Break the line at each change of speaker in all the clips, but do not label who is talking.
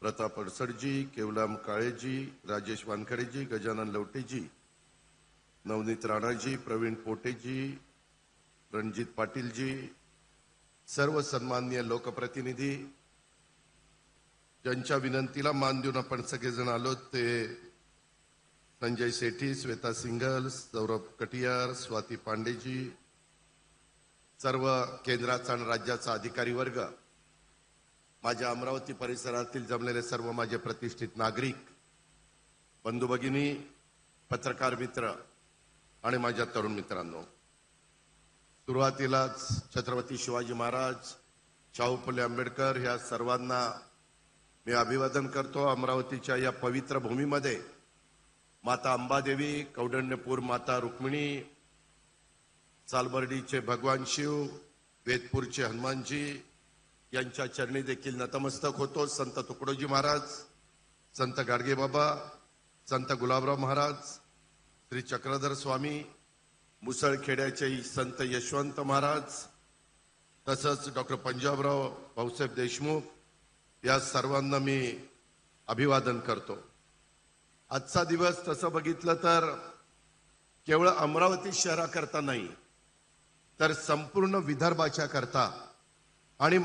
प्रताप अडसडजी, केवलाम काळेजी, राजेश वानखडेजी, गजानन लवटेजी, नवनीत राणाजी, प्रवीण पोटेजी, रणजित पाटीलजी, सर्व सन्माननीय लोकप्रतिनिधी, ज्यांच्या विनंतीला मान देऊन आपण सगळेजण आलो ते संजय सेठी, श्वेता सिंघल, सौरभ कटियार, स्वाती पांडेजी, सर्व केंद्राचा आणि राज्याचा अधिकारी वर्ग, माझ्या अमरावती परिसरातील जमलेले सर्व माझे प्रतिष्ठित नागरिक, बंधू भगिनी, पत्रकार मित्र आणि माझ्या तरुण मित्रांनो, सुरुवातीलाच छत्रपती शिवाजी महाराज, शाहू फुले आंबेडकर ह्या सर्वांना मी अभिवादन करतो। अमरावतीच्या या पवित्र भूमीमध्ये माता अंबादेवी, कौंडण्यपूर माता रुक्मिणी, सालबर्डीचे भगवान शिव, वेदपूरचे हनुमानजी यांच्या चरणी देखील नतमस्तक होतो। संत तुकडोजी महाराज, संत गाडगे बाबा, संत गुलाबराव महाराज, श्री चक्रधर स्वामी, मुसळखेड्याचे संत यशवंत महाराज, तसंच डॉक्टर पंजाबराव भाऊसाहेब देशमुख या सर्वांना मी अभिवादन करतो। आजचा दिवस तसं बघितलं तर केवळ अमरावती शहराकरता नाही तर संपूर्ण विदर्भाच्या करता आणि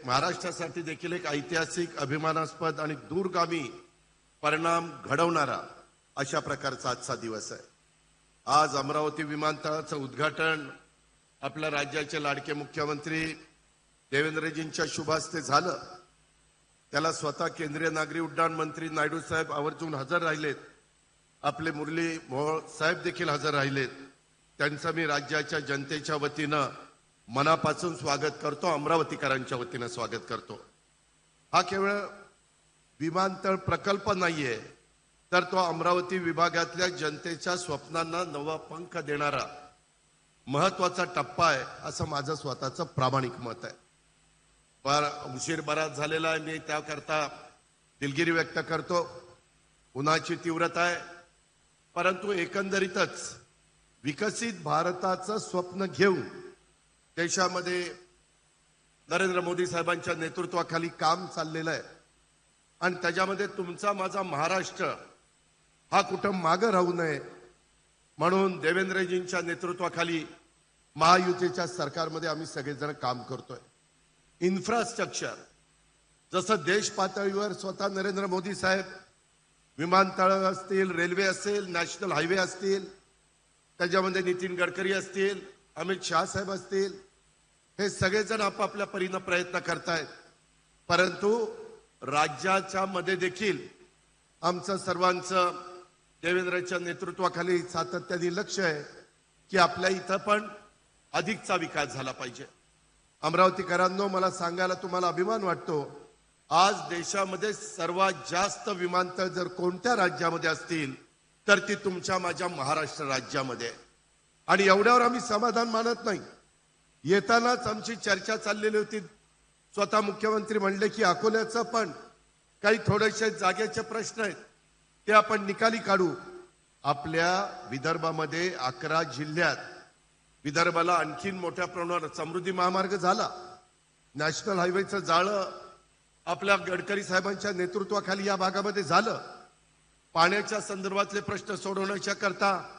महाराष्ट्रासाठी देखील एक ऐतिहासिक, अभिमानास्पद आणि दूरगामी परिणाम घडवणारा अशा प्रकारचा आजचा दिवस आहे। आज अमरावती विमानतळाचं उद्घाटन आपल्या राज्याचे लाडके मुख्यमंत्री देवेंद्रजींच्या शुभ हस्ते झालं। त्याला स्वतः केंद्रीय नागरी उड्डाण मंत्री नायडू साहेब आवर्जून हजर राहिलेत, आपले मुरली मोहोळ साहेब देखील हजर राहिलेत। त्यांचं मी राज्याच्या जनतेच्या वतीनं मनापासून स्वागत करतो, अमरावतीकरांच्या वतीनं स्वागत करतो। हा केवळ विमानतळ प्रकल्प नाहीये तर तो अमरावती विभागातल्या जनतेच्या स्वप्नांना नवा पंख देणारा महत्वाचा टप्पा आहे असं माझं स्वतःचं प्रामाणिक मत आहे। उशीर बराच झालेला आहे, मी त्याकरता दिलगिरी व्यक्त करतो। उन्हाची तीव्रता आहे, परंतु एकंदरीतच विकसित भारताचं स्वप्न घेऊन देशामध्ये नरेंद्र मोदी साहेबांच्या नेतृत्वाखाली काम चाललेलं आहे आणि त्याच्यामध्ये तुमचा माझा महाराष्ट्र हा कुठं मागं राहू नये म्हणून देवेंद्रजींच्या नेतृत्वाखाली महायुतीच्या सरकारमध्ये आम्ही सगळेजण काम करतोय। इन्फ्रास्ट्रक्चर जसं देश पातळीवर स्वतः नरेंद्र मोदी साहेब विमानतळ असतील, रेल्वे असेल, नॅशनल हायवे असतील, त्याच्यामध्ये नितीन गडकरी असतील, अमित शाह साहेब असतील, हे सगळेजण आपापल्या परीनं प्रयत्न करतायत। परंतु राज्याच्या मध्ये देखील आमचं सर्वांचं देवेंद्रच्या नेतृत्वाखाली सातत्याने लक्ष आहे की आपल्या इथं पण अधिकचा विकास झाला पाहिजे। अमरावतीकरांनो, मला सांगायला तुम्हाला अभिमान वाटतो, आज देशामध्ये सर्वात जास्त विमानतळ जर कोणत्या राज्यामध्ये असतील तर ती तुमच्या माझ्या महाराष्ट्र राज्यामध्ये। आणि एवढ्यावर आम्ही समाधान मानत नाही। येतानाच आमची चर्चा चाललेली होती, स्वतः मुख्यमंत्री म्हणले की अकोल्याचं पण काही थोडेसे जागेचे प्रश्न आहेत ते आपण निकाली काढू। आपल्या विदर्भामध्ये 11 जिल्ह्यात विदर्भाला आणखीन मोठ्या प्रमाणात समृद्धी महामार्ग झाला, नॅशनल हायवेचं जाळं आपल्या गडकरी साहेबांच्या नेतृत्वाखाली या भागामध्ये झालं। पाण्याच्या संदर्भातले प्रश्न सोडवण्याच्या करता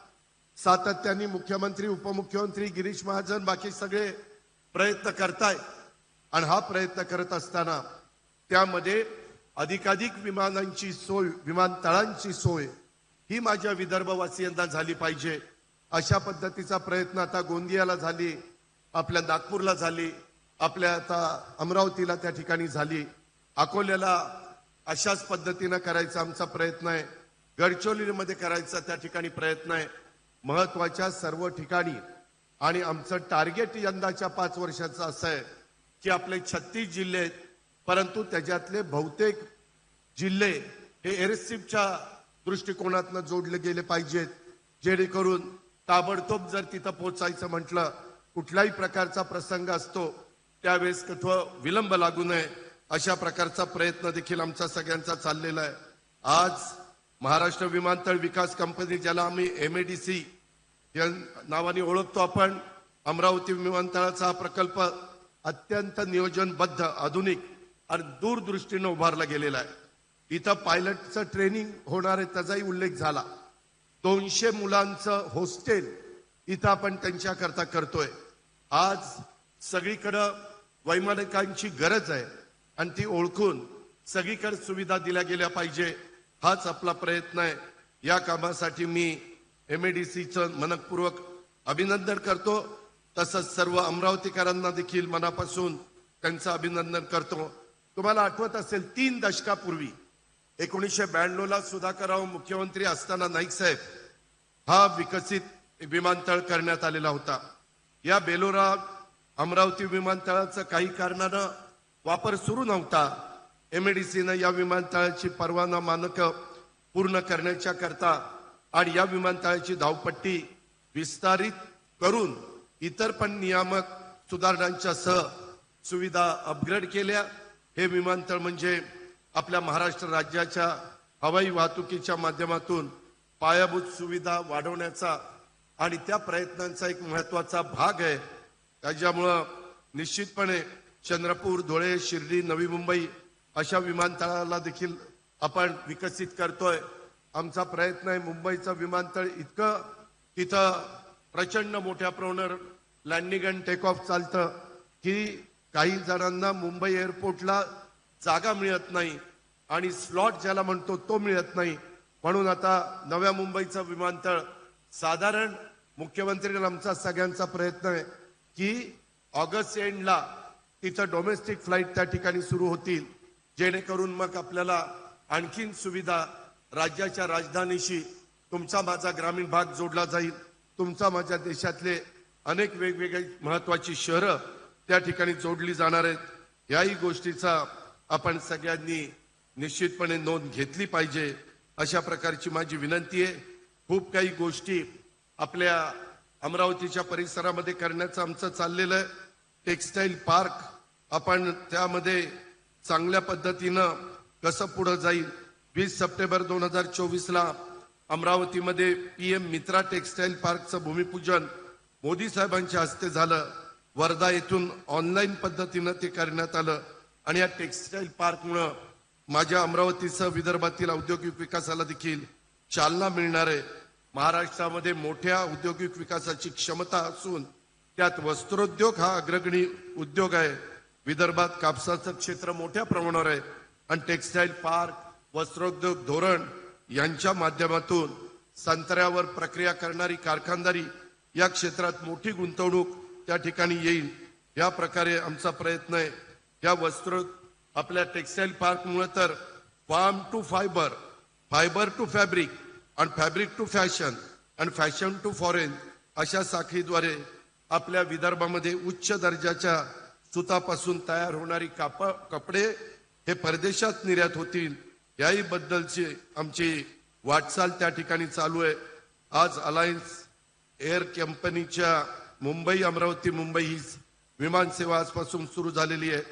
सातत्याने मुख्यमंत्री, उपमुख्यमंत्री, गिरीश महाजन, बाकी सगळे प्रयत्न करतायत आणि हा प्रयत्न करत असताना त्यामध्ये अधिकाधिक विमानांची सोय, विमानतळांची सोय ही माझ्या विदर्भवासियांना झाली पाहिजे अशा पद्धतीचा प्रयत्न आता गोंदियाला झाली, आपल्या नागपूरला झाली, आपल्या आता अमरावतीला त्या ठिकाणी झाली, अकोल्याला अशाच पद्धतीनं करायचा आमचा प्रयत्न आहे, गडचिरोलीमध्ये करायचा त्या ठिकाणी प्रयत्न आहे। महत्वाच्या सर्व ठिकाणी आणि आमचं टार्गेट यंदाच्या 5 वर्षाचं असं आहे की आपले 36 जिल्हे आहेत, परंतु त्याच्यातले बहुतेक जिल्हे हे एअरस्ट्रिपच्या दृष्टिकोनातून जोडले गेले पाहिजेत, जेणेकरून ताबडतोब जर तिथं पोहोचायचं म्हटलं, कुठल्याही प्रकारचा प्रसंग असतो त्यावेळेस कुठं विलंब लागू नये अशा प्रकारचा प्रयत्न देखील आमचा सगळ्यांचा चाललेला आहे। आज महाराष्ट्र विमानतळ विकास कंपनी, ज्याला आम्ही MADC या नावाने ओळखतो आपण, अमरावती विमानतळाचा हा प्रकल्प अत्यंत नियोजनबद्ध, आधुनिक आणि दूरदृष्टीनं उभारला गेलेला आहे। इथं पायलटचं ट्रेनिंग होणार आहे त्याचाही उल्लेख झाला। 200 मुलांचं हॉस्टेल इथं आपण त्यांच्याकरता करतोय। आज सगळीकडे वैमानिकांची गरज आहे आणि ती ओळखून सगळीकडे सुविधा दिल्या गेल्या पाहिजे, हाच आपला प्रयत्न आहे। या कामासाठी मी MADCचं मनपूर्वक अभिनंदन करतो, तसंच सर्व अमरावतीकरांना देखील मनापासून त्यांचं अभिनंदन करतो। तुम्हाला आठवत असेल 3 दशकापूर्वी 1992ला सुधाकरराव मुख्यमंत्री असताना नाईक साहेब हा विकसित विमानतळ करण्यात आलेला होता। या बेलोरा अमरावती विमानतळाचा काही कारणानं वापर सुरू नव्हता। MADCनं या विमानतळाची परवाना मानकं पूर्ण करण्याच्या करता आणि या विमानतळाची धावपट्टी विस्तारित करून इतर पण नियामक सुधारणांच्या सह सुविधा अपग्रेड केल्या। हे विमानतळ म्हणजे आपल्या महाराष्ट्र राज्याच्या हवाई वाहतुकीच्या माध्यमातून पायाभूत सुविधा वाढवण्याचा आणि त्या प्रयत्नांचा एक महत्त्वाचा भाग आहे। त्याच्यामुळं निश्चितपणे चंद्रपूर, धुळे, शिर्डी, नवी मुंबई अशा विमानतळाला देखील आपण विकसित करतोय। आमचा प्रयत्न आहे मुंबईचं विमानतळ इतकं तिथं प्रचंड मोठ्या प्रमाणावर लँडिंग अँड टेक ऑफ चालतं की काही जणांना मुंबई एअरपोर्टला जागा मिळत नाही आणि स्लॉट ज्याला म्हणतो तो मिळत नाही। म्हणून आता नव्या मुंबईचं विमानतळ साधारण मुख्यमंत्री आमचा सगळ्यांचा प्रयत्न आहे की ऑगस्ट एंडला तिथं डोमेस्टिक फ्लाईट त्या ठिकाणी सुरू होतील, जेणेकरून मग आपल्याला आणखीन सुविधा राज्याच्या राजधानीशी तुमचा माझा ग्रामीण भाग जोडला जाईल। तुमचा माझ्या देशातले अनेक वेगवेगळी महत्वाची शहरं त्या ठिकाणी जोडली जाणार आहेत। याही गोष्टीचा आपण सगळ्यांनी निश्चितपणे नोंद घेतली पाहिजे, अशा प्रकारची माझी विनंती आहे। खूप काही गोष्टी आपल्या अमरावतीच्या परिसरामध्ये करण्याचं आमचं चाललेलं आहे। टेक्सटाईल पार्क आपण त्यामध्ये चांगल्या पद्धतीनं कसं पुढे जाईल। 20 सप्टेंबर 2024ला अमरावतीमध्ये PM मित्रा टेक्सटाईल पार्कचं भूमिपूजन मोदी साहेबांच्या हस्ते झालं। वर्धा येथून ऑनलाईन पद्धतीनं ते करण्यात आलं आणि या टेक्सटाईल पार्कमुळे माझ्या अमरावतीसह विदर्भातील औद्योगिक विकासाला देखील चालना मिळणार आहे। महाराष्ट्रामध्ये मोठ्या औद्योगिक विकासाची क्षमता असून त्यात वस्त्रोद्योग हा अग्रगणी उद्योग आहे। विदर्भात कापसाचं क्षेत्र मोठ्या प्रमाणावर आहे आणि टेक्सटाईल पार्क, वस्त्रोद्योग धोरण यांच्या माध्यमातून संत्र्यावर प्रक्रिया करणारी कारखानदारी या क्षेत्रात मोठी गुंतवणूक त्या ठिकाणी येईल। या प्रकारे आमचा प्रयत्न आहे। या वस्त्र आपल्या टेक्सटाईल पार्कमुळे तर farm to fibre, fibre to fabric आणि फॅब्रिक टू फॅशन आणि फॅशन टू फॉरेन अशा साखळीद्वारे आपल्या विदर्भामध्ये उच्च दर्जाच्या सुतापासून तयार होणारी कपडे हे परदेशात निर्यात होतील। याही बद्दलची आमची वाटचाल त्या ठिकाणी चालू आहे। आज अलायन्स एअर कंपनीच्या मुंबई अमरावती मुंबई ही विमान सेवा आजपासून सुरू झालेली आहे।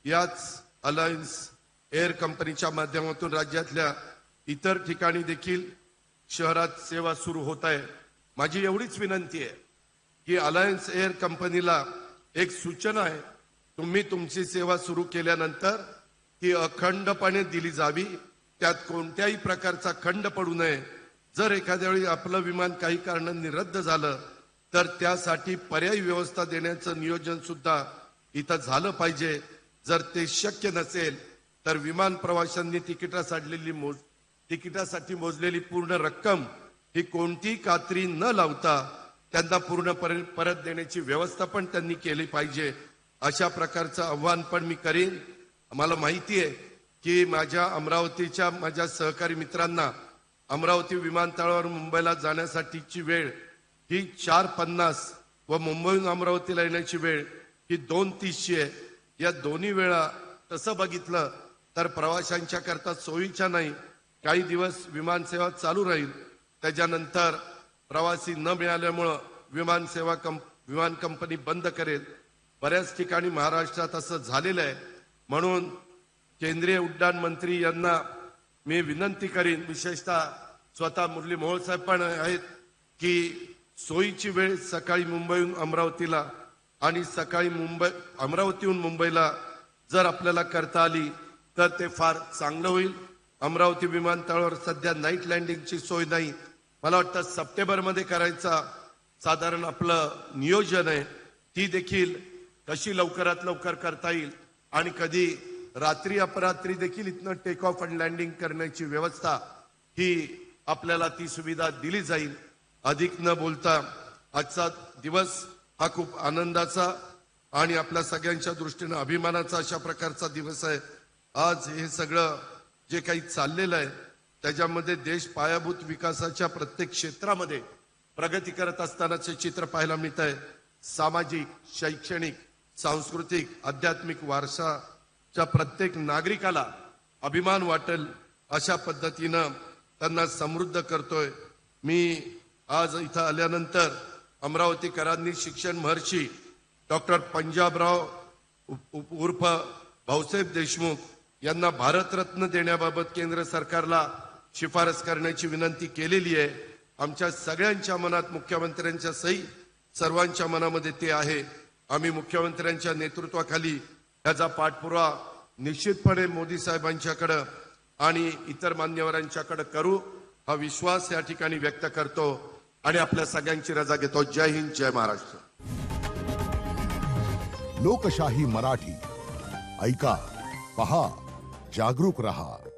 याच अलायन्स एअर कंपनीच्या माध्यमातून राज्यातल्या इतर ठिकाणी देखील शहरात सेवा सुरू होत आहे। माझी एवढीच विनंती आहे की अलायन्स एअर कंपनीला एक सूचना आहे, तुम्ही तुमची सेवा सुरू केल्यानंतर ती अखंडपणे दिली जावी, त्यात कोणत्याही प्रकारचा खंड पडू नये। जर एखाद्या वेळी आपलं विमान काही कारणांनी रद्द झालं तर त्यासाठी पर्यायी व्यवस्था देण्याचं नियोजन सुद्धा इथं झालं पाहिजे। जर ते शक्य नसेल तर विमान प्रवाशांनी तिकिटासाठी मोजलेली पूर्ण रक्कम ही कोणतीही कात्री न लावता त्यांना पूर्णपणे परत देण्याची व्यवस्था पण त्यांनी केली पाहिजे। अशा प्रकारचं आव्हान पण मी करीन। मला माहिती आहे की माझ्या अमरावतीच्या माझ्या सहकारी मित्रांना अमरावती विमानतळावर मुंबईला जाण्यासाठीची वेळ ही 4:50 व मुंबईहून अमरावतीला येण्याची वेळ ही 2:30 आहे। या दोन्ही वेळा तसं बघितलं तर प्रवाशांच्या करता सोयीच्या नाही। काही दिवस विमान सेवा चालू राहील, त्याच्यानंतर प्रवासी न मिळाल्यामुळं विमान कंपनी बंद करेल। बऱ्याच ठिकाणी महाराष्ट्रात असं झालेलं आहे। म्हणून केंद्रीय उड्डाण मंत्री यांना मी विनंती करीन, विशेषतः स्वतः मुरली मोहोळ साहेब पण आहेत, की सोयीची वेळ सकाळी मुंबईहून अमरावतीला आणि सकाळी अमरावतीहून मुंबईला जर आपल्याला करता आली तर ते फार चांगलं होईल. अमरावती विमानतळावर सध्या नाईट लँडिंगची सोय नाही. मला वाटतं सप्टेंबरमध्ये करायचा साधारण आपलं नियोजन आहे. ती देखील कशी लवकरात लवकर करता येईल आणि कधी रात्री अपरात्री देखील इथनं टेक ऑफ अँड लँडिंग करण्याची व्यवस्था ही आपल्याला ती सुविधा दिली जाईल. अधिक न बोलता आजचा दिवस हा खूप आनंदाचा आणि आपल्या सगळ्यांच्या दृष्टीनं अभिमानाचा अशा प्रकारचा दिवस आहे. आज हे सगळं जे काही चाललेलं आहे त्याच्यामध्ये देश पायाभूत विकासाच्या प्रत्येक क्षेत्रामध्ये प्रगती करत असतानाचे चित्र पाहायला मिळत आहे. सामाजिक, शैक्षणिक, सांस्कृतिक, आध्यात्मिक वारसाच्या प्रत्येक नागरिकाला अभिमान वाटेल अशा पद्धतीनं त्यांना समृद्ध करतोय. मी आज इथं आल्यानंतर अमरावतीकरांनी शिक्षण महर्षी डॉक्टर पंजाबराव उर्फ भाऊसाहेब देशमुख यांना भारतरत्न देण्याबाबत केंद्र सरकारला शिफारस करण्याची विनंती केलेली आहे. आमच्या सगळ्यांच्या मनात, मुख्यमंत्र्यांच्या सही सर्वांच्या मनामध्ये ते आहे. आम्ही मुख्यमंत्र्यांच्या नेतृत्वाखाली याचा पाठपुरावा निश्चितपणे मोदी साहेबांच्याकडे आणि इतर मान्यवरांच्याकडे करू हा विश्वास या ठिकाणी व्यक्त करतो आणि आपल्या सगळ्यांची रजा घेतो. जय हिंद, जय महाराष्ट्र.
लोकशाही मराठी ऐका, पहा, जागरूक रहा.